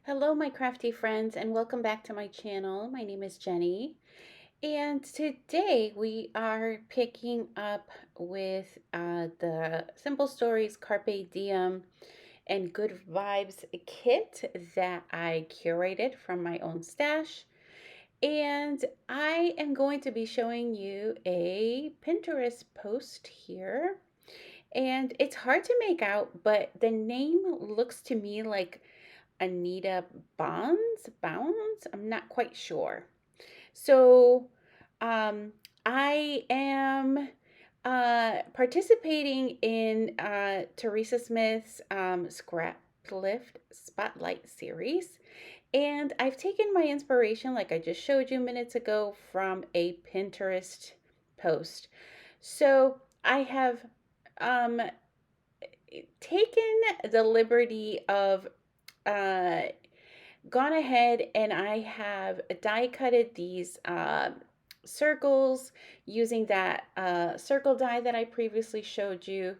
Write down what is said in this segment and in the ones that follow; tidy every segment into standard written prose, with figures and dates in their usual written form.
Hello, my crafty friends, and welcome back to my channel. My name is Jenny, and today we are picking up with the Simple Stories Carpe Diem and Good Vibes kit that I curated from my own stash. And I am going to be showing you a Pinterest post here. And it's hard to make out, but the name looks to me like Anita Bounds. I'm not quite sure. So um, I am participating in Teresa Smith's Scraplift Spotlight series. And I've taken my inspiration, like I just showed you minutes ago, from a Pinterest post. So I have um, taken the liberty of uh, gone ahead and I have die cutted these circles using that circle die that I previously showed you.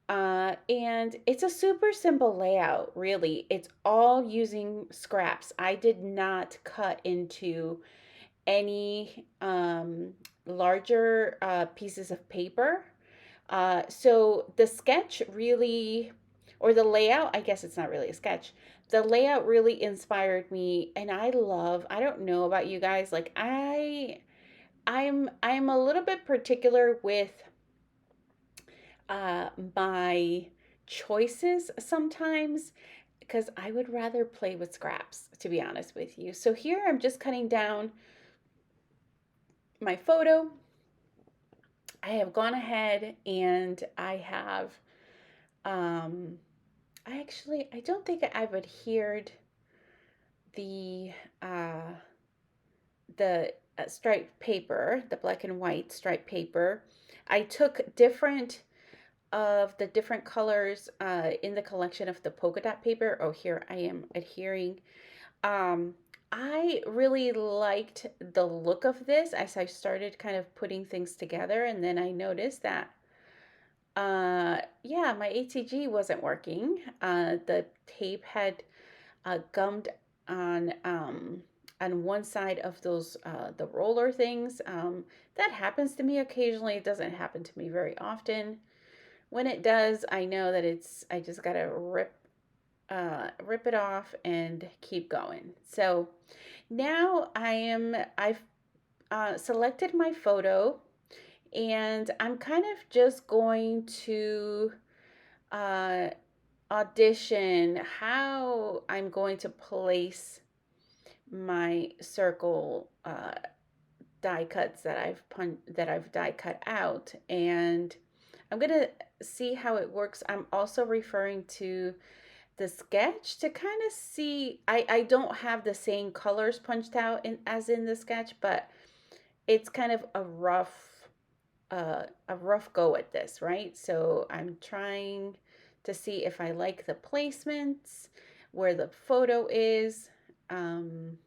And it's a super simple layout, really. It's all using scraps. I did not cut into any larger pieces of paper. So the sketch really, or the layout, I guess it's not really a sketch. The layout really inspired me, and I don't know about you guys, like I'm a little bit particular with my choices sometimes because I would rather play with scraps, to be honest with you. So here I'm just cutting down my photo. I have gone ahead and I have um I don't think I've adhered the uh, striped paper, the black and white striped paper. I took different of the different colors in the collection of the polka dot paper. Oh, here I am adhering. Um, I really liked the look of this as I started kind of putting things together, and then I noticed that yeah, my ATG wasn't working. The tape had gummed on one side of those the roller things. That happens to me occasionally. It doesn't happen to me very often. When it does, I know that I just gotta rip it off and keep going. So now I've selected my photo, and I'm kind of just going to uh, audition how I'm going to place my circle die cuts that I've die cut out, and I'm gonna see how it works. I'm also referring to the sketch to kind of see. I don't have the same colors punched out as in the sketch, but it's kind of a rough go at this, right? So I'm trying to see if I like the placements, where the photo is, and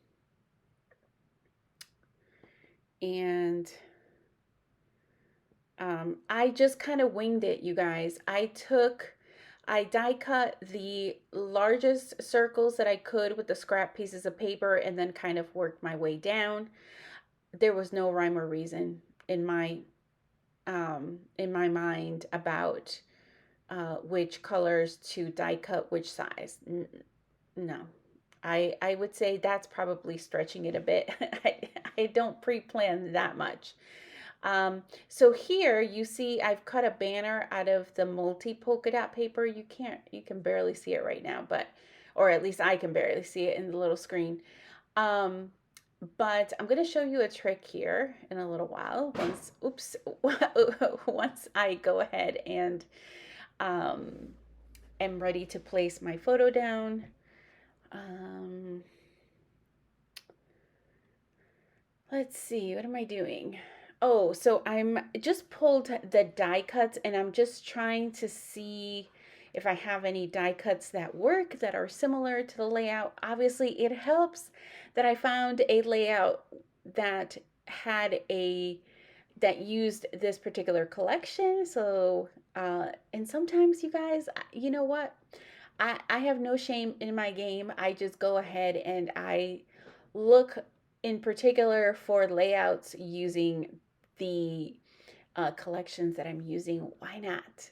I just kind of winged it, you guys. I die cut the largest circles that I could with the scrap pieces of paper and then kind of worked my way down. There was no rhyme or reason in my mind about which colors to die cut which size. No. I would say that's probably stretching it a bit. I don't pre-plan that much. So here you see I've cut a banner out of the multi polka dot paper. You can barely see it right now, but, or at least I can barely see it in the little screen. Um, but I'm going to show you a trick here in a little while. Once I go ahead and um, am ready to place my photo down. Um, let's see, what am I doing? Oh, so I'm just pulled the die cuts and I'm just trying to see if I have any die cuts that work that are similar to the layout. Obviously, it helps that I found a layout that had a that used this particular collection. So, and sometimes you guys, you know what? I have no shame in my game. I just go ahead and I look in particular for layouts using the collections that I'm using. Why not?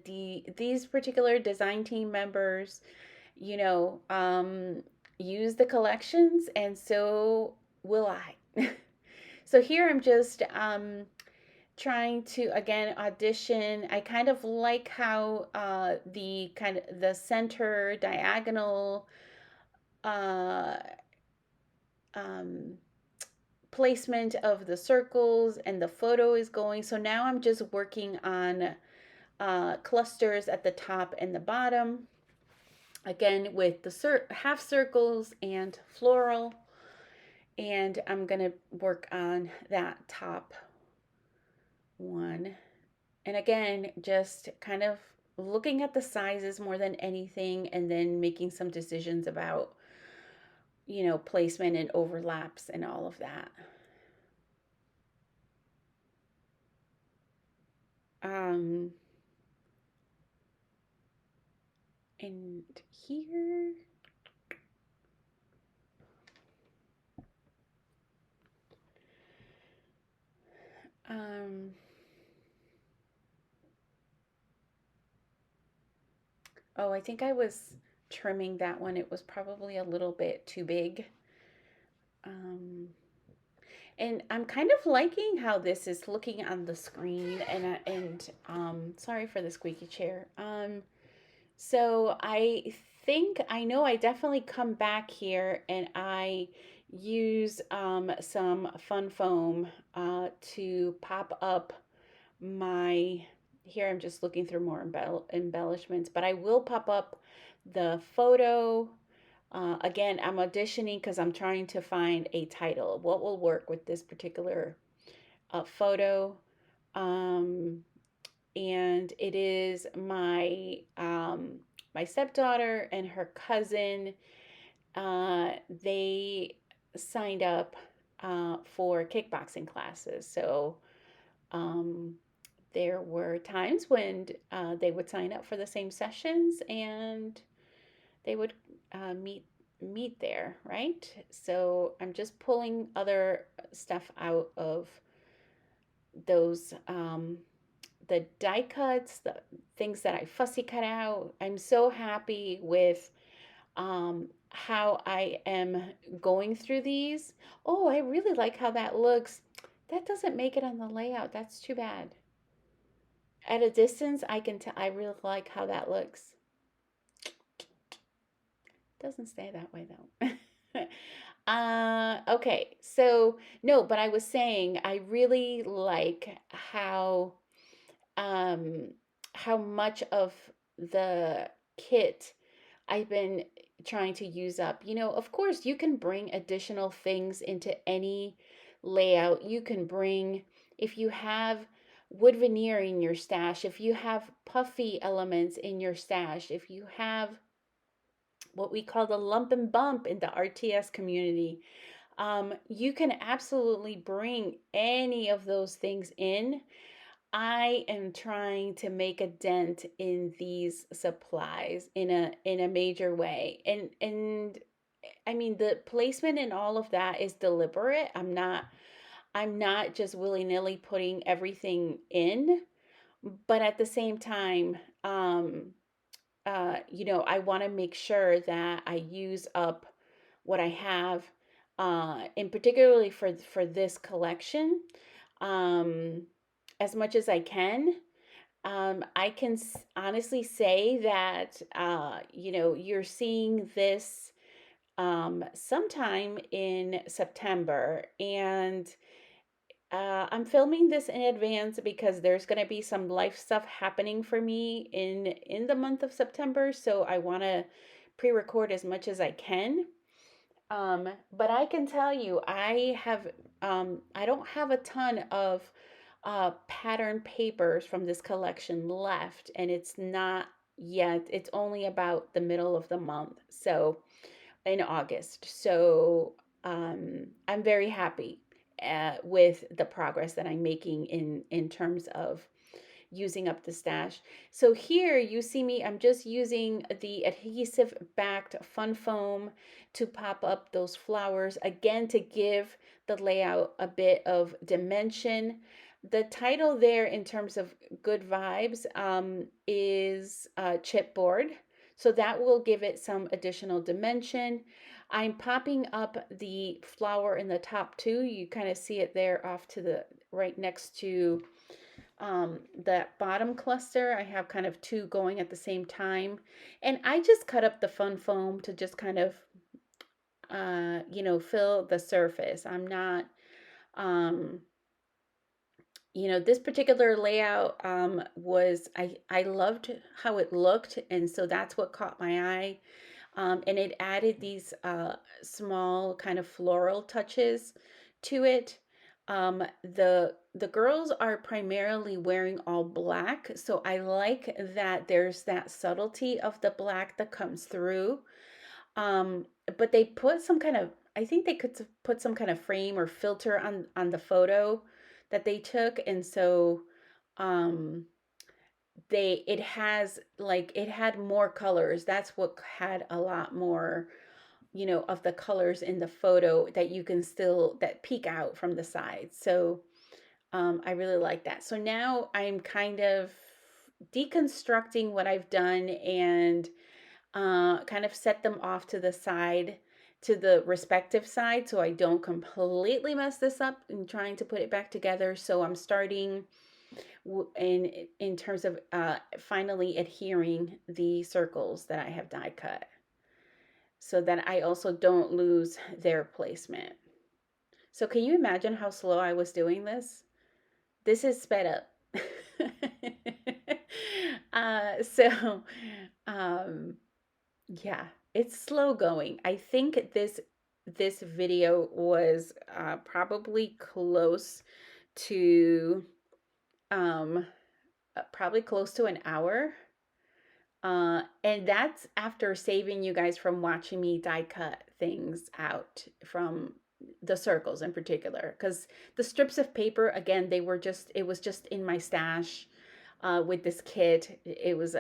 These particular design team members, you know, use the collections, and so will I. So here I'm just trying to again audition. I kind of like how the kind of the center diagonal uh, um, placement of the circles and the photo is going. So now I'm just working on clusters at the top and the bottom. Again, with the half circles and floral. And I'm going to work on that top one. And again, just kind of looking at the sizes more than anything, and then making some decisions about, placement and overlaps and all of that. Um, and here, um, oh, I think I was trimming that one. It was probably a little bit too big. And I'm kind of liking how this is looking on the screen, and sorry for the squeaky chair. So I think I know I definitely come back here and I use some fun foam to pop up my. Here I'm just looking through more embellishments, but I will pop up the photo. Again, I'm auditioning because I'm trying to find a title. What will work with this particular photo? Um, and it is my stepdaughter and her cousin. They signed up for kickboxing classes. So um, there were times when they would sign up for the same sessions, and they would meet there, right? So I'm just pulling other stuff out of those the die cuts, the things that I fussy cut out. I'm so happy with how I am going through these. Oh, I really like how that looks. That doesn't make it on the layout. That's too bad. At a distance, I can tell. I really like how that looks. Doesn't stay that way though. Okay, so no, but I was saying I really like um, how much of the kit I've been trying to use up. Of course, you can bring additional things into any layout. You can bring, if you have wood veneer in your stash, if you have puffy elements in your stash, if you have what we call the lump and bump in the RTS community, you can absolutely bring any of those things in. I am trying to make a dent in these supplies in a major way. And I mean the placement and all of that is deliberate. I'm not just willy-nilly putting everything in, but at the same time, I want to make sure that I use up what I have, in particularly for this collection, um, as much as I can. I can honestly say that you're seeing this sometime in September, and I'm filming this in advance because there's going to be some life stuff happening for me in the month of September, so I want to pre-record as much as I can. But I can tell you, I don't have a ton of pattern papers from this collection left, and it's not yet. It's only about the middle of the month, so in August. So I'm very happy with the progress that I'm making in terms of using up the stash. So here you see me, I'm just using the adhesive backed fun foam to pop up those flowers, again, to give the layout a bit of dimension. The title there in terms of good vibes is chipboard. So that will give it some additional dimension. I'm popping up the flower in the top too. You kind of see it there off to the right next to that bottom cluster. I have kind of two going at the same time. And I just cut up the fun foam to just kind of, fill the surface. I'm not, um, this particular layout I loved how it looked. And so that's what caught my eye. And it added these small kind of floral touches to it. The girls are primarily wearing all black, so I like that there's that subtlety of the black that comes through. But they put some kind of, I think they could put some kind of frame or filter on the photo that they took, and so um it had more colors. That's what had a lot more, of the colors in the photo that you can still that peek out from the sides. So I really like that. So now I'm kind of deconstructing what I've done and kind of set them off to the side, to the respective side, so I don't completely mess this up in trying to put it back together. So I'm starting in terms of finally adhering the circles that I have die cut, so that I also don't lose their placement. So can you imagine how slow I was doing this? This is sped up. So um yeah, it's slow going. I think this video was probably close to probably close to an hour. And that's after saving you guys from watching me die cut things out from the circles in particular. Because the strips of paper, again, it was just in my stash with this kit. It was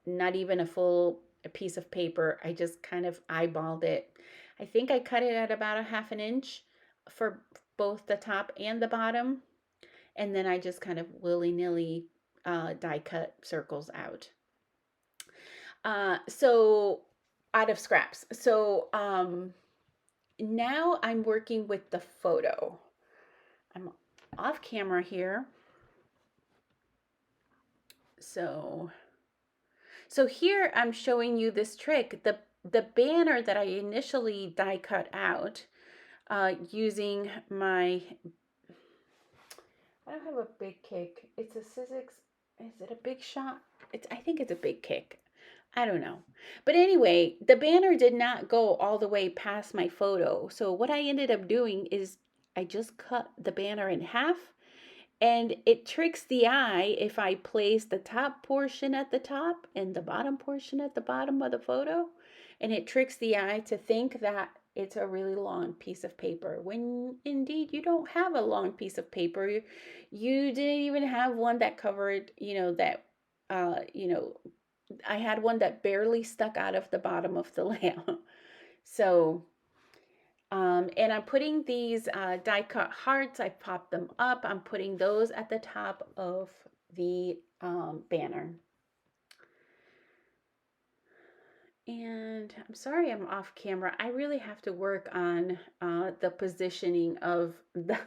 not even a full piece of paper. I just kind of eyeballed it. I think I cut it at about a half an inch for both the top and the bottom. And then I just kind of willy-nilly die cut circles out. So out of scraps. So now I'm working with the photo. I'm off camera here. So here I'm showing you this trick. The banner that I initially die cut out using my, I don't have a big kick. It's a Sizzix. Is it a big shot? I think it's a big kick. I don't know. But anyway, the banner did not go all the way past my photo. So what I ended up doing is I just cut the banner in half, and it tricks the eye if I place the top portion at the top and the bottom portion at the bottom of the photo. And it tricks the eye to think that it's a really long piece of paper, when indeed you don't have a long piece of paper. You didn't even have one that covered, I had one that barely stuck out of the bottom of the layout. So, and I'm putting these die cut hearts, I popped them up. I'm putting those at the top of the banner. And I'm sorry I'm off camera. I really have to work on the positioning of the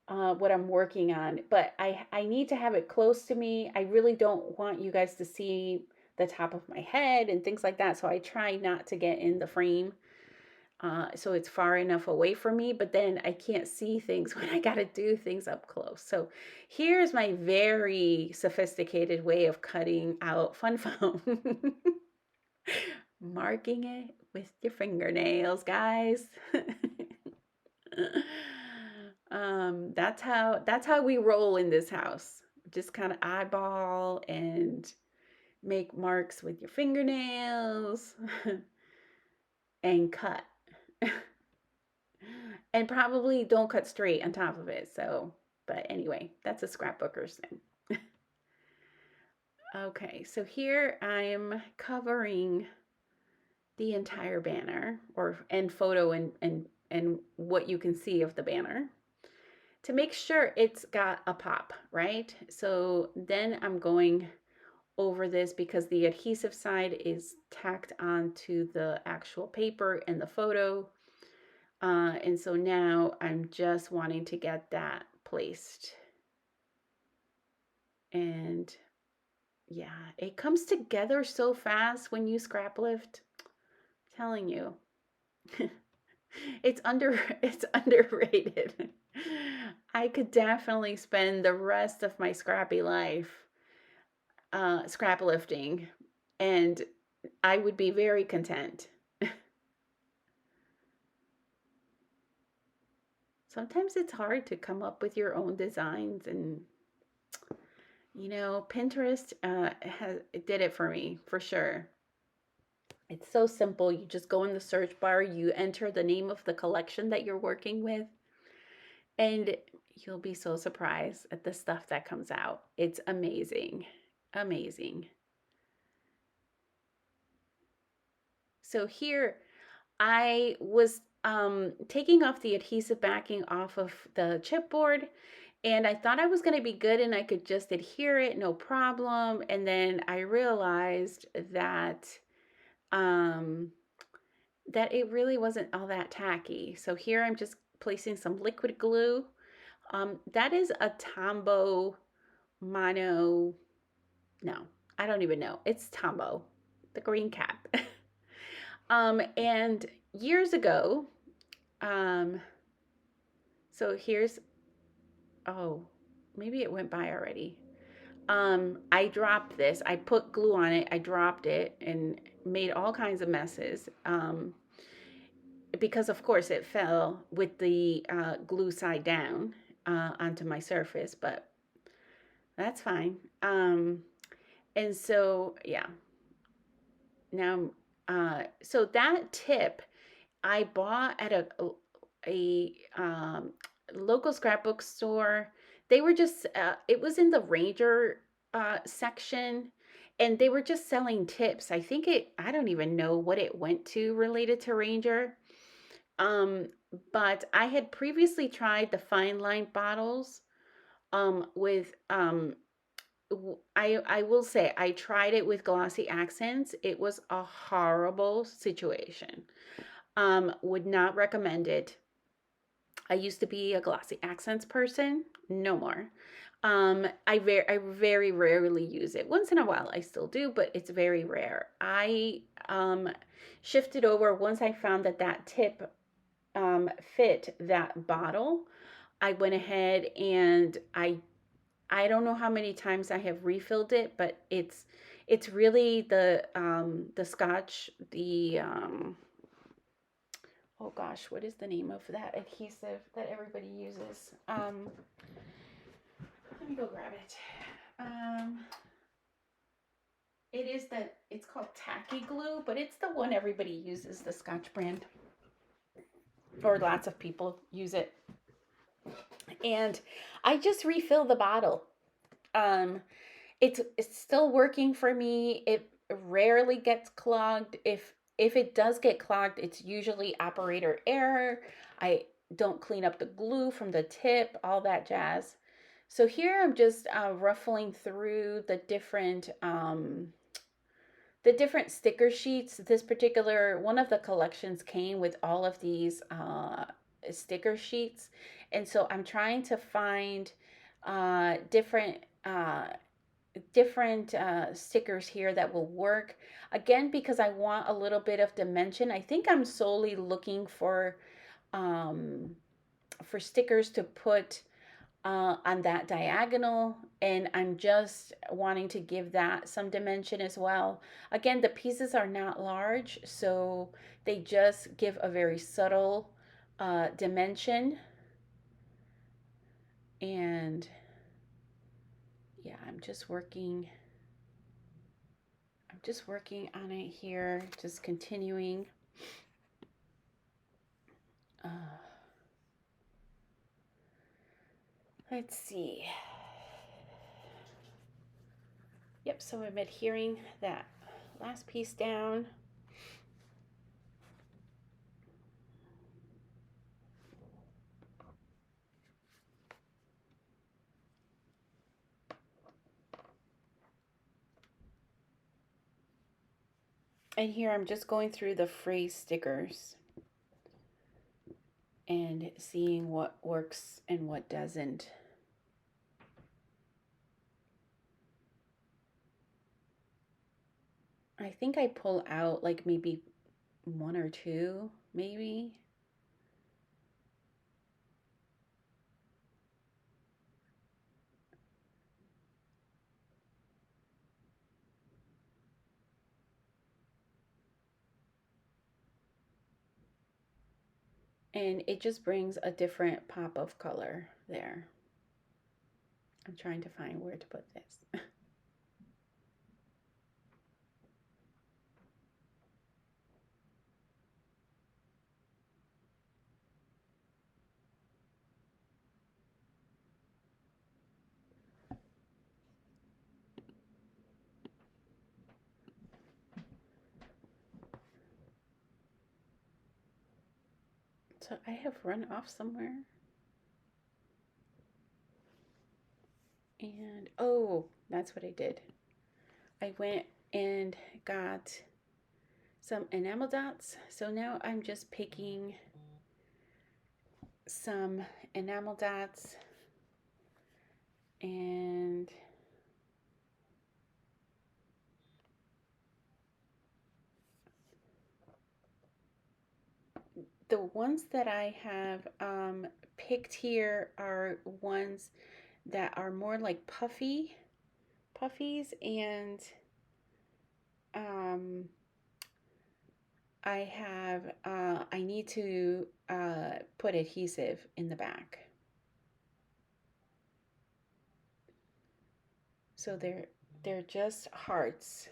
what I'm working on, but I need to have it close to me. I really don't want you guys to see the top of my head and things like that, so I try not to get in the frame so it's far enough away from me, but then I can't see things when I gotta do things up close. So here's my very sophisticated way of cutting out fun foam. Marking it with your fingernails, guys. That's how we roll in this house. Just kind of eyeball and make marks with your fingernails and cut. And probably don't cut straight on top of it. So, but anyway, that's a scrapbooker's thing. Okay, so here I'm covering the entire banner and photo and what you can see of the banner to make sure it's got a pop, right? So then I'm going over this because the adhesive side is tacked onto the actual paper and the photo. And so now I'm just wanting to get that placed. And yeah, it comes together so fast when you scrap lift. I'm telling you. It's underrated. I could definitely spend the rest of my scrappy life scrap lifting, and I would be very content. Sometimes it's hard to come up with your own designs, and Pinterest did it for me for sure. It's so simple. You just go in the search bar, you enter the name of the collection that you're working with, and you'll be so surprised at the stuff that comes out. It's amazing. Amazing. So here I was taking off the adhesive backing off of the chipboard, and I thought I was going to be good and I could just adhere it, no problem. And then I realized um, that it really wasn't all that tacky. So here I'm just placing some liquid glue. That is a Tombow Mono. No, I don't even know. It's Tombow, the green cap. And years ago, um, so here's, oh, maybe it went by already. I dropped this. I put glue on it. I dropped it and made all kinds of messes. Because of course it fell with the glue side down onto my surface, but that's fine. And so yeah, now so that tip I bought at a local scrapbook store. They were just it was in the Ranger section, and they were just selling tips. I don't even know what it went to related to Ranger. Um, but I had previously tried the fine line bottles with I will say I tried it with glossy accents. It was a horrible situation. Would not recommend it. I used to be a glossy accents person, no more. I very rarely use it. Once in a while I still do, but it's very rare. I shifted over once I found that tip fit that bottle. I went ahead and I don't know how many times I have refilled it, but it's really the scotch, oh gosh, what is the name of that adhesive that everybody uses? Let me go grab it. Um, it's called Tacky Glue, but it's the one everybody uses, the Scotch brand, or lots of people use it. And I just refill the bottle. Um, it's still working for me. It rarely gets clogged. If it does get clogged, it's usually operator error. I don't clean up the glue from the tip, all that jazz. So here I'm just ruffling through the different sticker sheets. This particular one of the collections came with all of these sticker sheets, and so I'm trying to find different stickers here that will work. Again, because I want a little bit of dimension. I think I'm solely looking um, for stickers to put on that diagonal, and I'm just wanting to give that some dimension as well. Again, the pieces are not large, so they just give a very subtle dimension. And yeah, I'm just working on it here, just continuing. Uh, let's see. Yep, so I'm adhering that last piece down. And here I'm just going through the free stickers and seeing what works and what doesn't. I think I pull out like maybe one or two, maybe. And it just brings a different pop of color there. I'm trying to find where to put this. So I have run off somewhere. And oh, that's what I did. I went and got some enamel dots. So now I'm just picking some enamel dots and the ones that I have picked here are ones that are more like puffies, and I need to put adhesive in the back. So they're just hearts.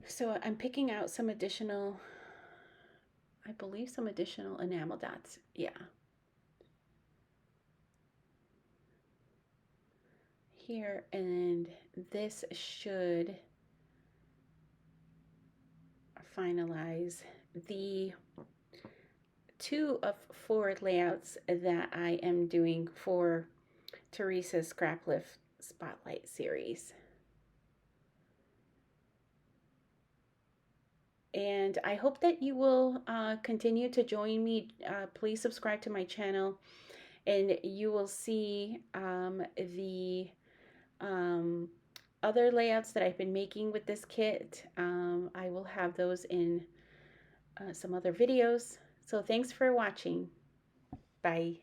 So I'm picking out some additional, I believe some additional enamel dots. Yeah. Here, and this should finalize the 2 of 4 layouts that I am doing for Teresa's Scraplift Spotlight series. And I hope that you will continue to join me. Please subscribe to my channel, and you will see the other layouts that I've been making with this kit. I will have those in some other videos. So thanks for watching. Bye.